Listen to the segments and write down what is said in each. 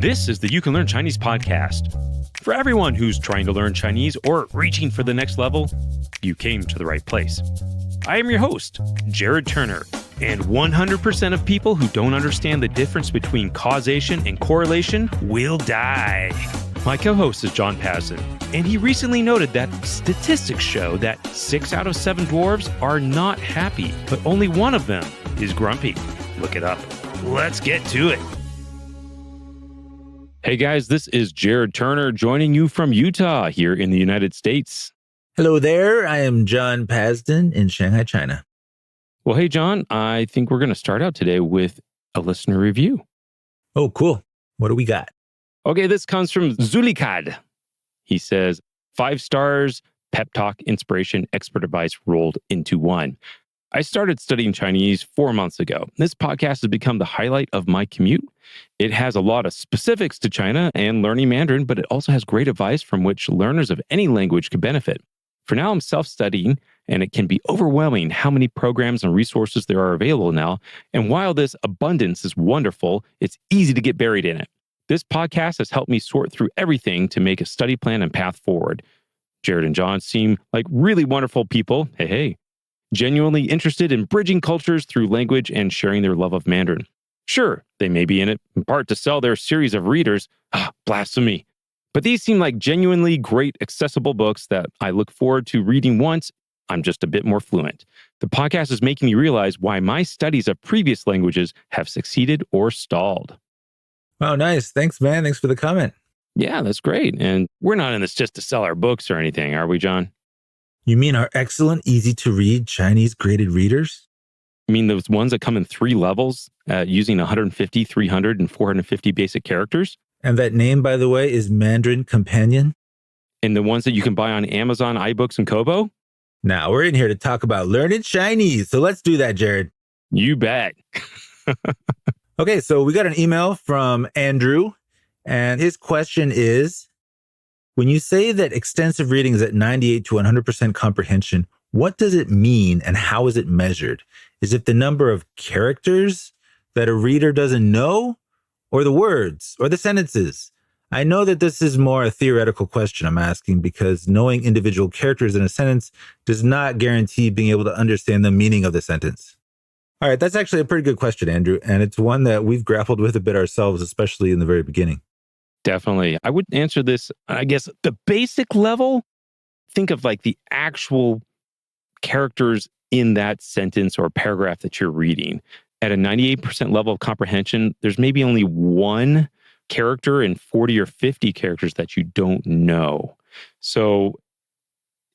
This is the You Can Learn Chinese podcast. For everyone who's trying to learn Chinese or reaching for the next level, you came to the right place. I am your host, Jared Turner, and 100% of people who don't understand the difference between causation and correlation will die. My co-host is John Pasden, and he recently noted that statistics show that 6 out of 7 dwarves are not happy, but only one of them is grumpy. Look it up. Let's get to it. Hey guys, this is Jared Turner joining you from Utah here in the United States. Hello there, I am John Pasden in Shanghai, China. Well, hey John, I think we're going to start out today with a listener review. Oh, cool. What do we got? Okay, this comes from Zulikad. He says, 5 stars, pep talk, inspiration, expert advice rolled into one. I started studying Chinese 4 months ago. This podcast has become the highlight of my commute. It has a lot of specifics to China and learning Mandarin, but it also has great advice from which learners of any language could benefit. For now, I'm self-studying, and it can be overwhelming how many programs and resources there are available now. And while this abundance is wonderful, it's easy to get buried in it. This podcast has helped me sort through everything to make a study plan and path forward. Jared and John seem like really wonderful people. Hey. Genuinely interested in bridging cultures through language and sharing their love of Mandarin. Sure, they may be in it in part to sell their series of readers. Blasphemy. But these seem like genuinely great, accessible books that I look forward to reading once I'm just a bit more fluent. The podcast is making me realize why my studies of previous languages have succeeded or stalled. Oh, nice. Thanks, man. Thanks for the comment. Yeah, that's great. And we're not in this just to sell our books or anything, are we, John? You mean our excellent, easy-to-read Chinese graded readers? I mean those ones that come in 3 levels using 150, 300, and 450 basic characters? And that name, by the way, is Mandarin Companion? And the ones that you can buy on Amazon, iBooks, and Kobo? Now, we're in here to talk about learning Chinese, so let's do that, Jared. You bet. Okay, so we got an email from Andrew, and his question is, when you say that extensive reading is at 98 to 100% comprehension, what does it mean and how is it measured? Is it the number of characters that a reader doesn't know, or the words, or the sentences? I know that this is more a theoretical question I'm asking because knowing individual characters in a sentence does not guarantee being able to understand the meaning of the sentence. All right, that's actually a pretty good question, Andrew, and it's one that we've grappled with a bit ourselves, especially in the very beginning. Definitely. I would answer this, I guess, the basic level. Think of like the actual characters in that sentence or paragraph that you're reading. At a 98% level of comprehension, there's maybe only one character in 40 or 50 characters that you don't know. So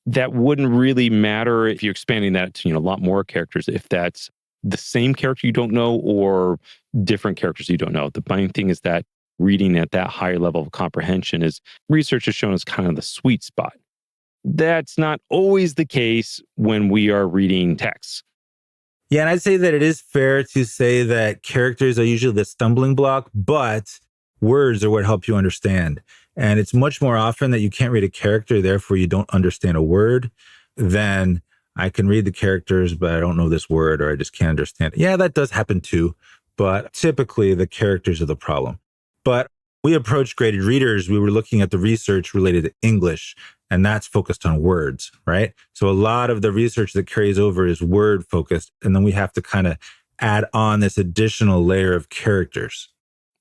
that wouldn't really matter if you're expanding that to a lot more characters, if that's the same character you don't know or different characters you don't know. The main thing is that reading at that higher level of comprehension is research has shown as kind of the sweet spot. That's not always the case when we are reading texts. Yeah, and I'd say that it is fair to say that characters are usually the stumbling block, but words are what help you understand. And it's much more often that you can't read a character, therefore you don't understand a word, than I can read the characters, but I don't know this word, or I just can't understand it. Yeah, that does happen too, but typically the characters are the problem. But we approached graded readers, we were looking at the research related to English, and that's focused on words, right? So a lot of the research that carries over is word focused, and then we have to kind of add on this additional layer of characters.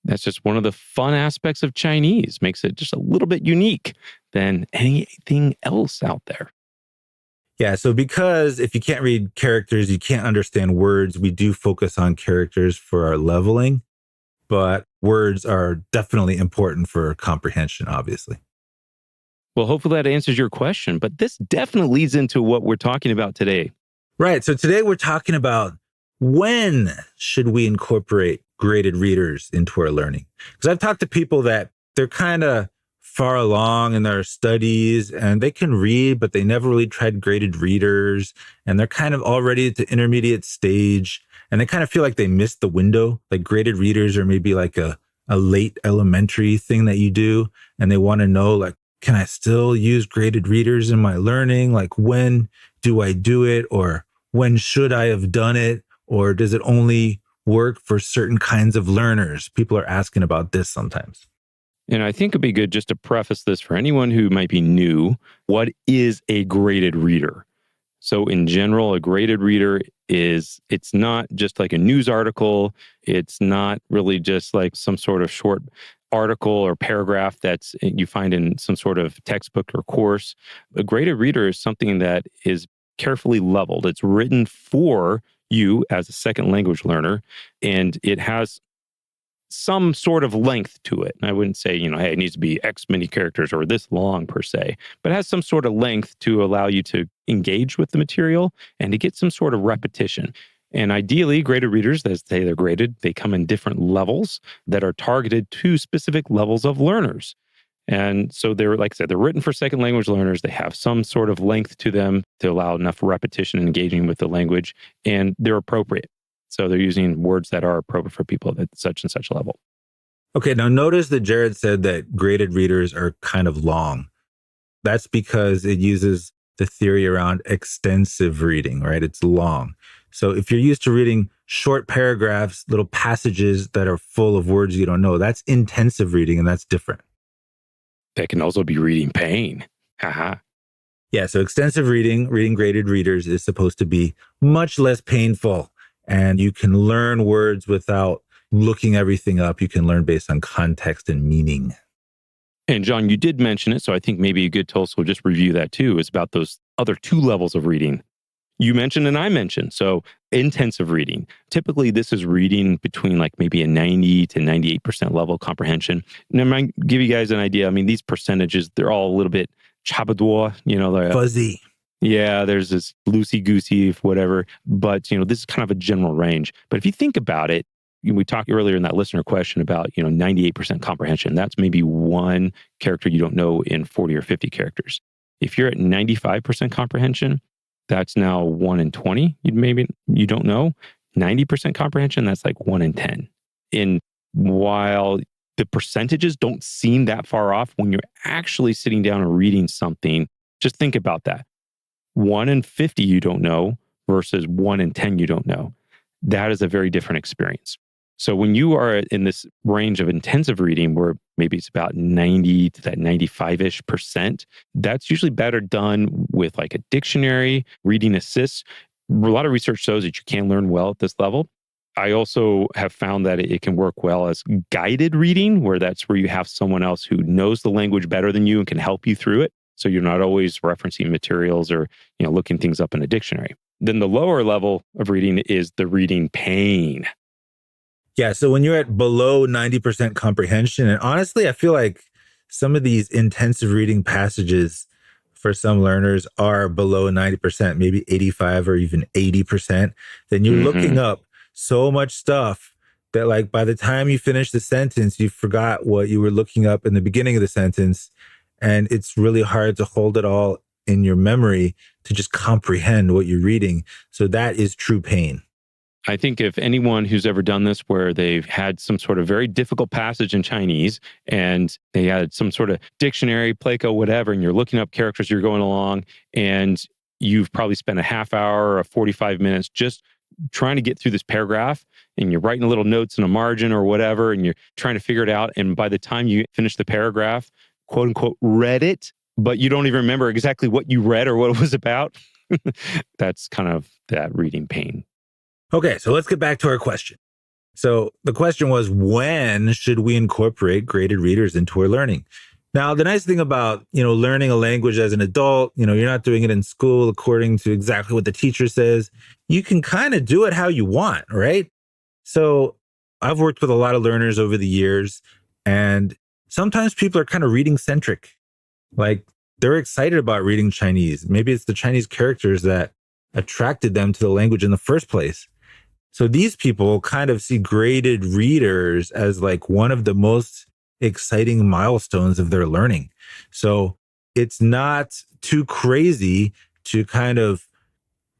That's just one of the fun aspects of Chinese, makes it just a little bit unique than anything else out there. Yeah, so because if you can't read characters, you can't understand words, we do focus on characters for our leveling, but words are definitely important for comprehension, obviously. Well, hopefully that answers your question, but this definitely leads into what we're talking about today. Right. So today we're talking about when should we incorporate graded readers into our learning? Because I've talked to people that they're kind of far along in their studies and they can read, but they never really tried graded readers. And they're kind of already at the intermediate stage and they kind of feel like they missed the window. Like graded readers are maybe like a late elementary thing that you do. And they want to know, like, can I still use graded readers in my learning? Like, when do I do it? Or when should I have done it? Or does it only work for certain kinds of learners? People are asking about this sometimes. And I think it'd be good just to preface this for anyone who might be new. What is a graded reader? So in general, a graded reader it's not just like a news article. It's not really just like some sort of short article or paragraph that's you find in some sort of textbook or course. A graded reader is something that is carefully leveled. It's written for you as a second language learner, and it has some sort of length to it. I wouldn't say, hey, it needs to be X many characters or this long per se, but it has some sort of length to allow you to engage with the material and to get some sort of repetition. And ideally, graded readers, as they say they're graded, they come in different levels that are targeted to specific levels of learners. And so they're, like I said, they're written for second language learners. They have some sort of length to them to allow enough repetition and engaging with the language, and they're appropriate. So they're using words that are appropriate for people at such and such level. Okay, now notice that Jared said that graded readers are kind of long. That's because it uses the theory around extensive reading, right? It's long. So if you're used to reading short paragraphs, little passages that are full of words you don't know, that's intensive reading, and that's different. That can also be reading pain. Haha. Yeah, so extensive reading graded readers is supposed to be much less painful. And you can learn words without looking everything up. You can learn based on context and meaning. And John, you did mention it, so I think maybe a good to also just review that too, is about those other two levels of reading. You mentioned and I mentioned. So intensive reading. Typically, this is reading between like maybe a 90 to 98% level comprehension. And I'm going to give you guys an idea. I mean, these percentages, they're all a little bit chabadour, fuzzy. Yeah, there's this loosey-goosey, whatever. But, this is kind of a general range. But if you think about it, we talked earlier in that listener question about, 98% comprehension. That's maybe one character you don't know in 40 or 50 characters. If you're at 95% comprehension, that's now 1 in 20. You don't know. 90% comprehension, that's like 1 in 10. And while the percentages don't seem that far off, when you're actually sitting down and reading something, just think about that. 1 in 50 you don't know versus 1 in 10 you don't know. That is a very different experience. So when you are in this range of intensive reading where maybe it's about 90 to that 95-ish%, that's usually better done with like a dictionary, reading assists. A lot of research shows that you can learn well at this level. I also have found that it can work well as guided reading, where that's where you have someone else who knows the language better than you and can help you through it. So you're not always referencing materials or, looking things up in a dictionary. Then the lower level of reading is the reading pain. Yeah, so when you're at below 90% comprehension, and honestly, I feel like some of these intensive reading passages for some learners are below 90%, maybe 85 or even 80%, then you're looking up so much stuff that like by the time you finish the sentence, you forgot what you were looking up in the beginning of the sentence. And it's really hard to hold it all in your memory to just comprehend what you're reading. So that is true pain. I think if anyone who's ever done this, where they've had some sort of very difficult passage in Chinese and they had some sort of dictionary, Pleco, whatever, and you're looking up characters, you're going along, and you've probably spent a half hour or 45 minutes just trying to get through this paragraph, and you're writing little notes in a margin or whatever, and you're trying to figure it out. And by the time you finish the paragraph, quote unquote, read it, but you don't even remember exactly what you read or what it was about. That's kind of that reading pain. Okay, so let's get back to our question. So the question was, when should we incorporate graded readers into our learning? Now, the nice thing about, learning a language as an adult, you're not doing it in school according to exactly what the teacher says. You can kind of do it how you want, right? So I've worked with a lot of learners over the years, and sometimes people are kind of reading centric. Like they're excited about reading Chinese. Maybe it's the Chinese characters that attracted them to the language in the first place. So these people kind of see graded readers as like one of the most exciting milestones of their learning. So it's not too crazy to kind of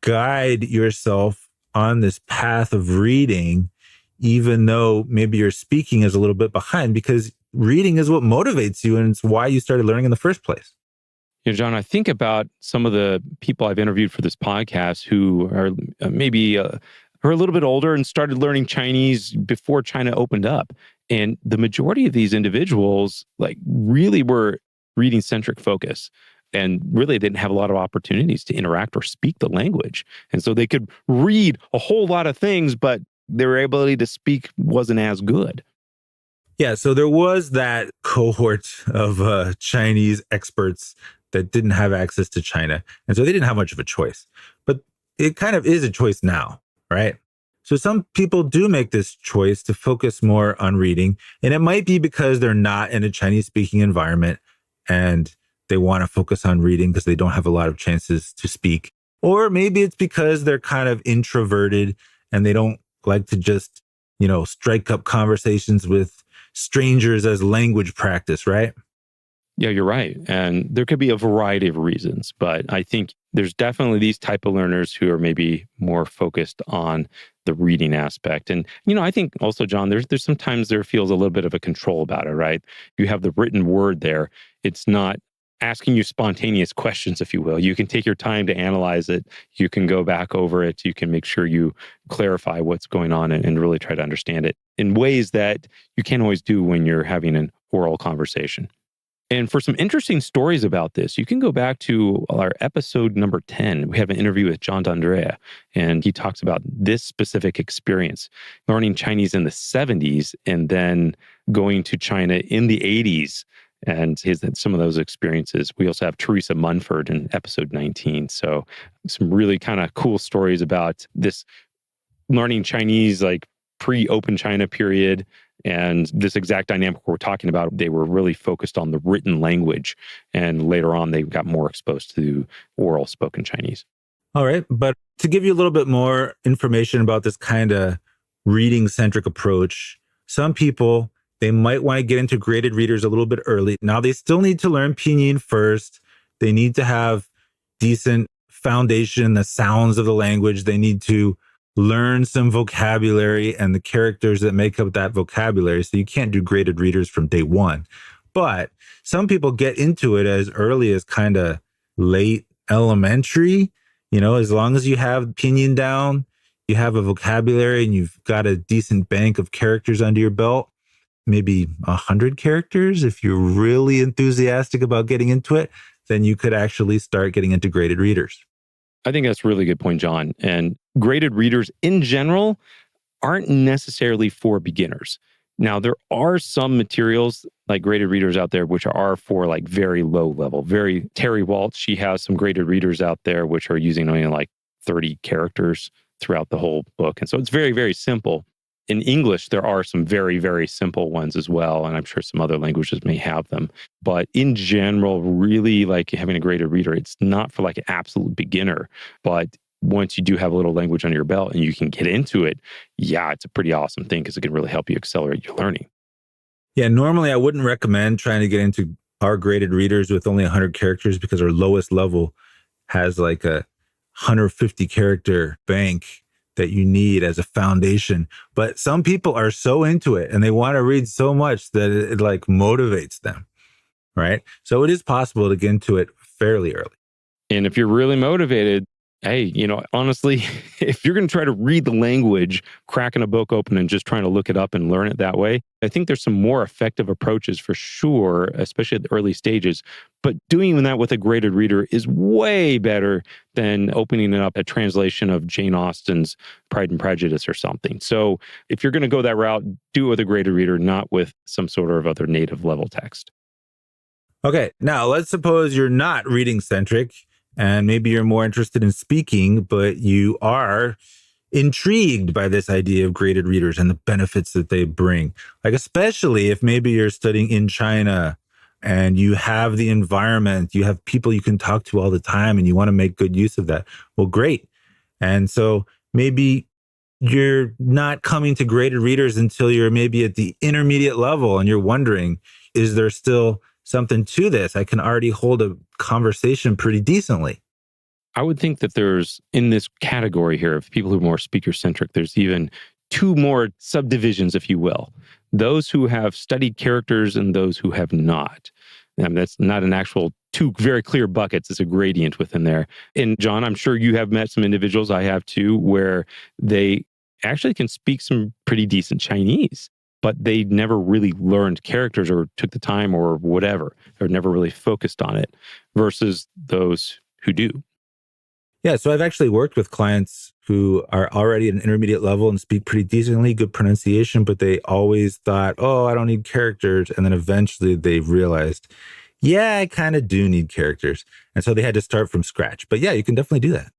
guide yourself on this path of reading, even though maybe your speaking is a little bit behind, because reading is what motivates you and it's why you started learning in the first place. John, I think about some of the people I've interviewed for this podcast who are maybe are a little bit older and started learning Chinese before China opened up. And the majority of these individuals like really were reading centric focus and really didn't have a lot of opportunities to interact or speak the language. And so they could read a whole lot of things, but their ability to speak wasn't as good. Yeah, so there was that cohort of Chinese experts that didn't have access to China. And so they didn't have much of a choice. But it kind of is a choice now, right? So some people do make this choice to focus more on reading. And it might be because they're not in a Chinese speaking environment and they want to focus on reading because they don't have a lot of chances to speak. Or maybe it's because they're kind of introverted and they don't like to just, strike up conversations with strangers as language practice, right? Yeah, you're right. And there could be a variety of reasons, but I think there's definitely these type of learners who are maybe more focused on the reading aspect. And, I think also, John, there's sometimes there feels a little bit of a control about it, right? You have the written word there. It's not asking you spontaneous questions, if you will. You can take your time to analyze it. You can go back over it. You can make sure you clarify what's going on and really try to understand it in ways that you can't always do when you're having an oral conversation. And for some interesting stories about this, you can go back to our episode number 10. We have an interview with John D'Andrea, and he talks about this specific experience, learning Chinese in the 70s and then going to China in the 80s and some of those experiences. We also have Theresa Munford in episode 19. So some really kind of cool stories about this learning Chinese, like pre-open China period. And this exact dynamic we're talking about, they were really focused on the written language. And later on, they got more exposed to oral spoken Chinese. All right. But to give you a little bit more information about this kind of reading-centric approach, some people, they might want to get into graded readers a little bit early. Now, they still need to learn pinyin first. They need to have decent foundation, the sounds of the language. They need to learn some vocabulary and the characters that make up that vocabulary. So you can't do graded readers from day one. But some people get into it as early as kind of late elementary. As long as you have pinyin down, you have a vocabulary and you've got a decent bank of characters under your belt, maybe 100 characters. If you're really enthusiastic about getting into it, then you could actually start getting into graded readers. I think that's a really good point, John. And graded readers in general aren't necessarily for beginners. Now, there are some materials like graded readers out there, which are for like very low level. Terry Waltz, she has some graded readers out there, which are using only like 30 characters throughout the whole book. And so it's very, very simple. In English, there are some very, very simple ones as well. And I'm sure some other languages may have them. But in general, really like having a graded reader, it's not for like an absolute beginner. But once you do have a little language under your belt and you can get into it, yeah, it's a pretty awesome thing because it can really help you accelerate your learning. Yeah, normally I wouldn't recommend trying to get into our graded readers with only 100 characters because our lowest level has like a 150 character bank that you need as a foundation. But some people are so into it and they want to read so much that it like motivates them, right? So it is possible to get into it fairly early. And if you're really motivated, hey, honestly, if you're going to try to read the language, cracking a book open and just trying to look it up and learn it that way, I think there's some more effective approaches for sure, especially at the early stages. But doing that with a graded reader is way better than opening it up a translation of Jane Austen's Pride and Prejudice or something. So if you're going to go that route, do it with a graded reader, not with some sort of other native level text. Okay, now let's suppose you're not reading centric and maybe you're more interested in speaking, but you are intrigued by this idea of graded readers and the benefits that they bring. Like, especially if maybe you're studying in China and you have the environment, you have people you can talk to all the time and you want to make good use of that. Well, great. And so maybe you're not coming to graded readers until you're maybe at the intermediate level and you're wondering, is there still something to this? I can already hold a conversation pretty decently. I would think that there's, in this category here of people who are more speaker-centric, there's even two more subdivisions, if you will. Those who have studied characters and those who have not. And that's not an actual two very clear buckets. It's a gradient within there. And John, I'm sure you have met some individuals, I have too, where they actually can speak some pretty decent Chinese. but they never really learned characters or took the time or whatever, or never really focused on it, versus those who do. Yeah, so I've actually worked with clients who are already at an intermediate level and speak pretty decently, good pronunciation, but they always thought, oh, I don't need characters. And then eventually they realized, yeah, I kind of do need characters. And so they had to start from scratch. But yeah, you can definitely do that.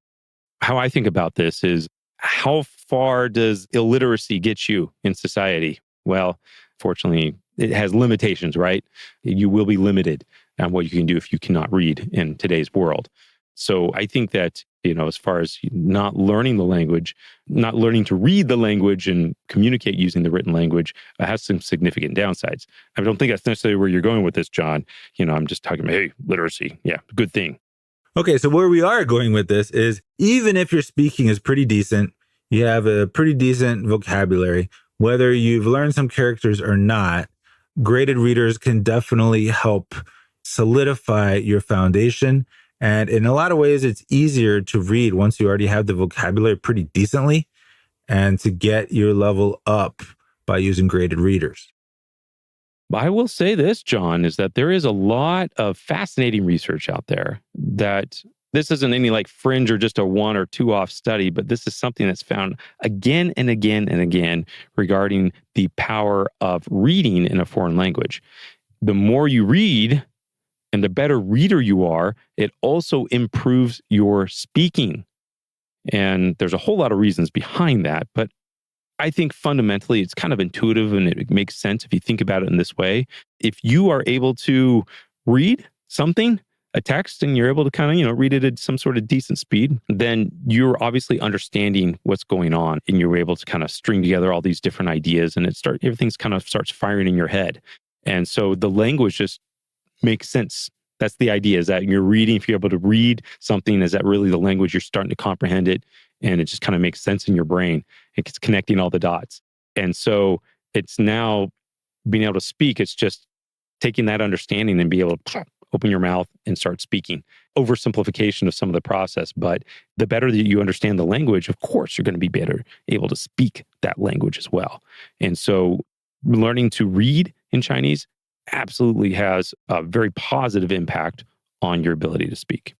How I think about this is, how far does illiteracy get you in society? Well, fortunately, it has limitations, right? You will be limited on what you can do if you cannot read in today's world. So I think that, as far as not learning the language, not learning to read the language and communicate using the written language, has some significant downsides. I don't think that's necessarily where you're going with this, John. I'm just talking about, hey, literacy. Yeah, good thing. Okay, so where we are going with this is, even if your speaking is pretty decent, you have a pretty decent vocabulary, whether you've learned some characters or not, graded readers can definitely help solidify your foundation. And in a lot of ways, it's easier to read once you already have the vocabulary pretty decently, and to get your level up by using graded readers. I will say this, John, is that there is a lot of fascinating research out there that this isn't any like fringe or just a one or two off study, but this is something that's found again and again and again regarding the power of reading in a foreign language. The more you read and the better reader you are, it also improves your speaking. And there's a whole lot of reasons behind that, but I think fundamentally it's kind of intuitive and it makes sense if you think about it in this way. If you are able to read something, a text, and you're able to kind of, read it at some sort of decent speed, then you're obviously understanding what's going on and you're able to kind of string together all these different ideas and everything's kind of starts firing in your head. And so the language just makes sense. That's the idea, is that you're reading, if you're able to read something, is that really the language, you're starting to comprehend it and it just kind of makes sense in your brain. It's connecting all the dots. And so it's now being able to speak. It's just taking that understanding and be able to open your mouth and start speaking. Oversimplification of some of the process, but the better that you understand the language, of course, you're going to be better able to speak that language as well. And so learning to read in Chinese absolutely has a very positive impact on your ability to speak.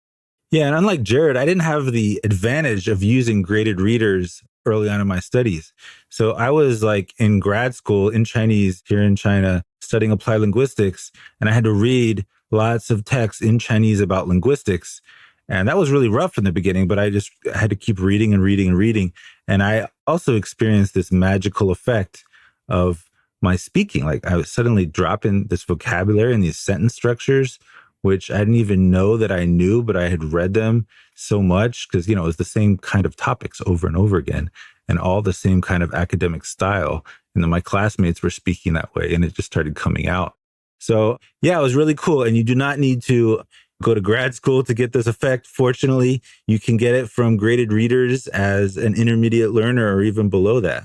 Yeah, and unlike Jared, I didn't have the advantage of using graded readers early on in my studies. So I was like in grad school in Chinese here in China, studying applied linguistics, and I had to read lots of texts in Chinese about linguistics. And that was really rough in the beginning, but I just had to keep reading and reading and reading. And I also experienced this magical effect of my speaking. Like I was suddenly dropping this vocabulary and these sentence structures, which I didn't even know that I knew, but I had read them so much because, it was the same kind of topics over and over again and all the same kind of academic style. And then my classmates were speaking that way and it just started coming out. So yeah, it was really cool. And you do not need to go to grad school to get this effect. Fortunately, you can get it from graded readers as an intermediate learner or even below that.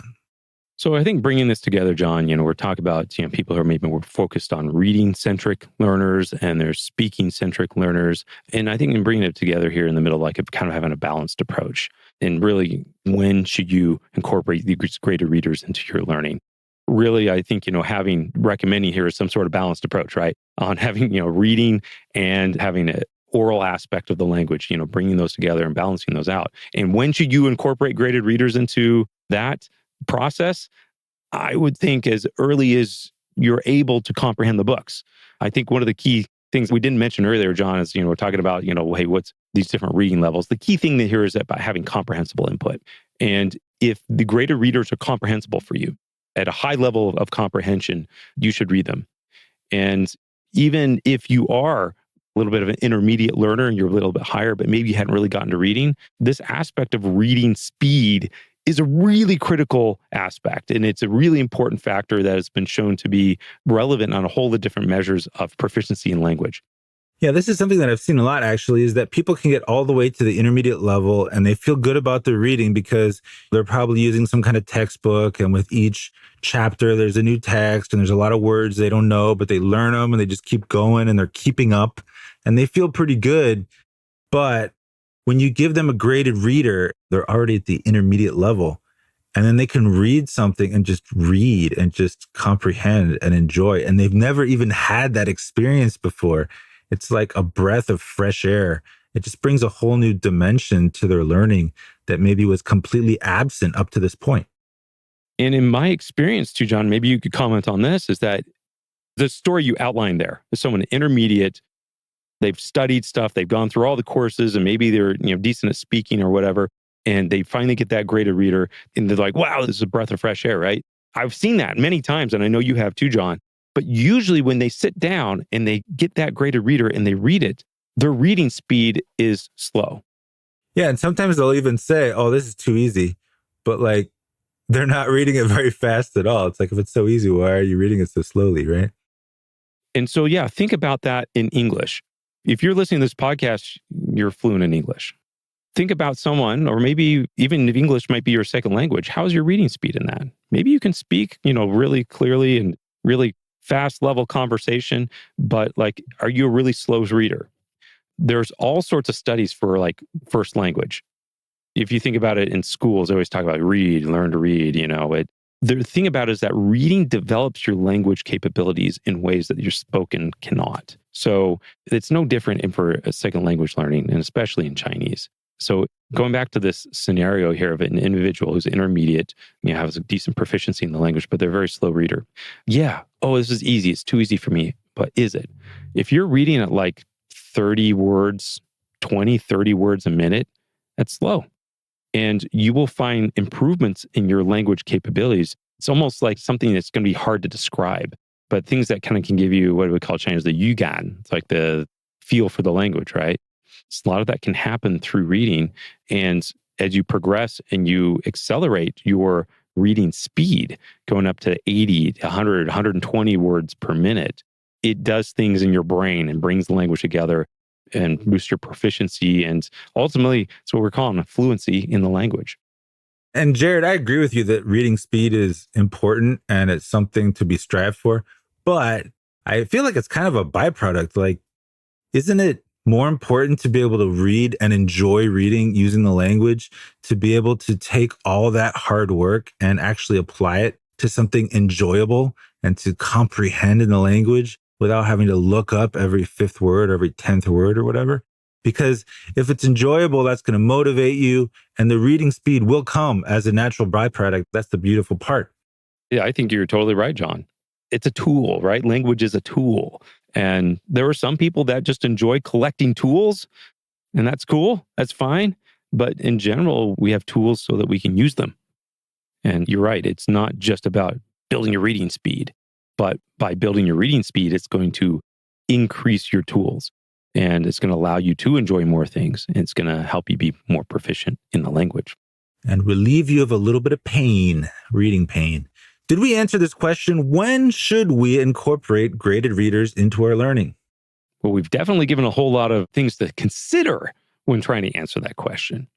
So I think bringing this together, John, we're talking about, people who are maybe more focused on reading-centric learners and there's speaking-centric learners. And I think in bringing it together here in the middle, like kind of having a balanced approach. And really, when should you incorporate these graded readers into your learning? Really, I think, recommending here is some sort of balanced approach, right? On having, reading and having an oral aspect of the language, bringing those together and balancing those out. And when should you incorporate graded readers into that process? I would think as early as you're able to comprehend the books. I think one of the key things we didn't mention earlier, John, is, we're talking about, hey, what's these different reading levels? The key thing here is that by having comprehensible input. And if the graded readers are comprehensible for you at a high level of comprehension, you should read them. And even if you are a little bit of an intermediate learner and you're a little bit higher, but maybe you hadn't really gotten to reading, this aspect of reading speed is a really critical aspect. And it's a really important factor that has been shown to be relevant on a whole of different measures of proficiency in language. Yeah, this is something that I've seen a lot, actually, is that people can get all the way to the intermediate level and they feel good about their reading because they're probably using some kind of textbook. And with each chapter, there's a new text and there's a lot of words they don't know, but they learn them and they just keep going and they're keeping up and they feel pretty good. But when you give them a graded reader, they're already at the intermediate level. And then they can read something and just comprehend and enjoy. And they've never even had that experience before. It's like a breath of fresh air. It just brings a whole new dimension to their learning that maybe was completely absent up to this point. And in my experience too, John, maybe you could comment on this, is that the story you outlined there is someone intermediate. They've studied stuff. They've gone through all the courses and maybe they're decent at speaking or whatever. And they finally get that graded reader and they're like, wow, this is a breath of fresh air, right? I've seen that many times and I know you have too, John. But usually when they sit down and they get that graded reader and they read it, their reading speed is slow. Yeah. And sometimes they'll even say, oh, this is too easy. But like, they're not reading it very fast at all. It's like, if it's so easy, why are you reading it so slowly, right? And so, yeah, think about that in English. If you're listening to this podcast, you're fluent in English. Think about someone, or maybe even if English might be your second language, how's your reading speed in that? Maybe you can speak, really clearly and really fast level conversation, but like, are you a really slow reader? There's all sorts of studies for like first language. If you think about it in schools, they always talk about learn to read, The thing about it is that reading develops your language capabilities in ways that your spoken cannot. So it's no different for a second language learning, and especially in Chinese. So going back to this scenario here of an individual who's intermediate, has a decent proficiency in the language, but they're a very slow reader. Yeah, this is easy. It's too easy for me. But is it? If you're reading at like 30 words, 20, 30 words a minute, that's slow. And you will find improvements in your language capabilities. It's almost like something that's going to be hard to describe, but things that kind of can give you what we call Chinese the yugan. It's like the feel for the language, right? So a lot of that can happen through reading. And as you progress and you accelerate your reading speed, going up to 80, 100, 120 words per minute, it does things in your brain and brings the language together and boosts your proficiency. And ultimately, it's what we're calling a fluency in the language. And Jared, I agree with you that reading speed is important and it's something to be strived for. But I feel like it's kind of a byproduct. Like, isn't it more important to be able to read and enjoy reading using the language, to be able to take all that hard work and actually apply it to something enjoyable and to comprehend in the language without having to look up every fifth word or every 10th word or whatever? Because if it's enjoyable, that's going to motivate you, and the reading speed will come as a natural byproduct. That's the beautiful part. Yeah, I think you're totally right, John. It's a tool, right? Language is a tool. And there are some people that just enjoy collecting tools, and that's cool. That's fine. But in general, we have tools so that we can use them. And you're right. It's not just about building your reading speed, but by building your reading speed, it's going to increase your tools, and it's going to allow you to enjoy more things. And it's going to help you be more proficient in the language. And relieve you of a little bit of pain, reading pain. Did we answer this question? When should we incorporate graded readers into our learning? Well, we've definitely given a whole lot of things to consider when trying to answer that question.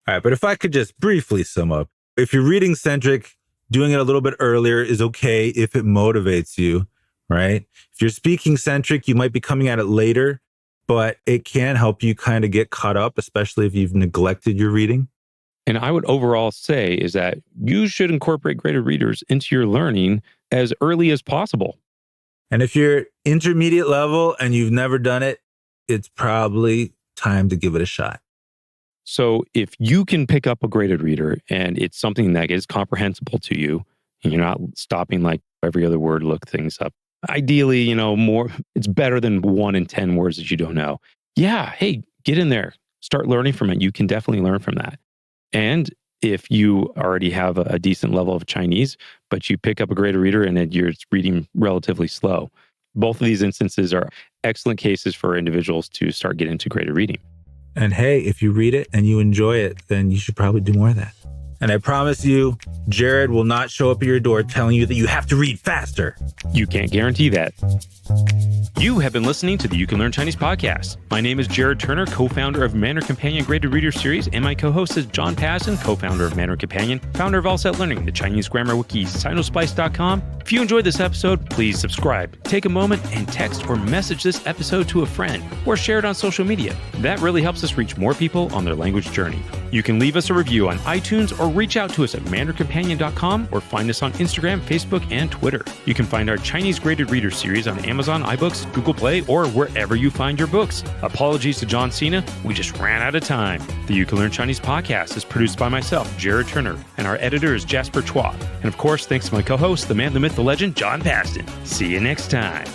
All right, but if I could just briefly sum up, if you're reading centric, doing it a little bit earlier is okay if it motivates you, right? If you're speaking centric, you might be coming at it later, but it can help you kind of get caught up, especially if you've neglected your reading. And I would overall say is that you should incorporate graded readers into your learning as early as possible. And if you're intermediate level and you've never done it, it's probably time to give it a shot. So if you can pick up a graded reader and it's something that is comprehensible to you, and you're not stopping like every other word, look things up. Ideally, more, it's better than 1 in 10 words that you don't know. Yeah, hey, get in there. Start learning from it. You can definitely learn from that. And if you already have a decent level of Chinese, but you pick up a graded reader and you're reading relatively slow, both of these instances are excellent cases for individuals to start getting into graded reading. And hey, if you read it and you enjoy it, then you should probably do more of that. And I promise you, Jared will not show up at your door telling you that you have to read faster. You can't guarantee that. You have been listening to the You Can Learn Chinese podcast. My name is Jared Turner, co-founder of Mandarin Companion Graded Reader Series, and my co-host is John Passon, co-founder of Mandarin Companion, founder of All Set Learning, the Chinese grammar wiki, Sinosplice.com. If you enjoyed this episode, please subscribe. Take a moment and text or message this episode to a friend, or share it on social media. That really helps us reach more people on their language journey. You can leave us a review on iTunes or or reach out to us at mandarincompanion.com or find us on Instagram, Facebook, and Twitter. You can find our Chinese Graded Reader series on Amazon, iBooks, Google Play, or wherever you find your books. Apologies to John Cena, we just ran out of time. The You Can Learn Chinese podcast is produced by myself, Jared Turner, and our editor is Jasper Chua. And of course, thanks to my co-host, the man, the myth, the legend, John Paston. See you next time.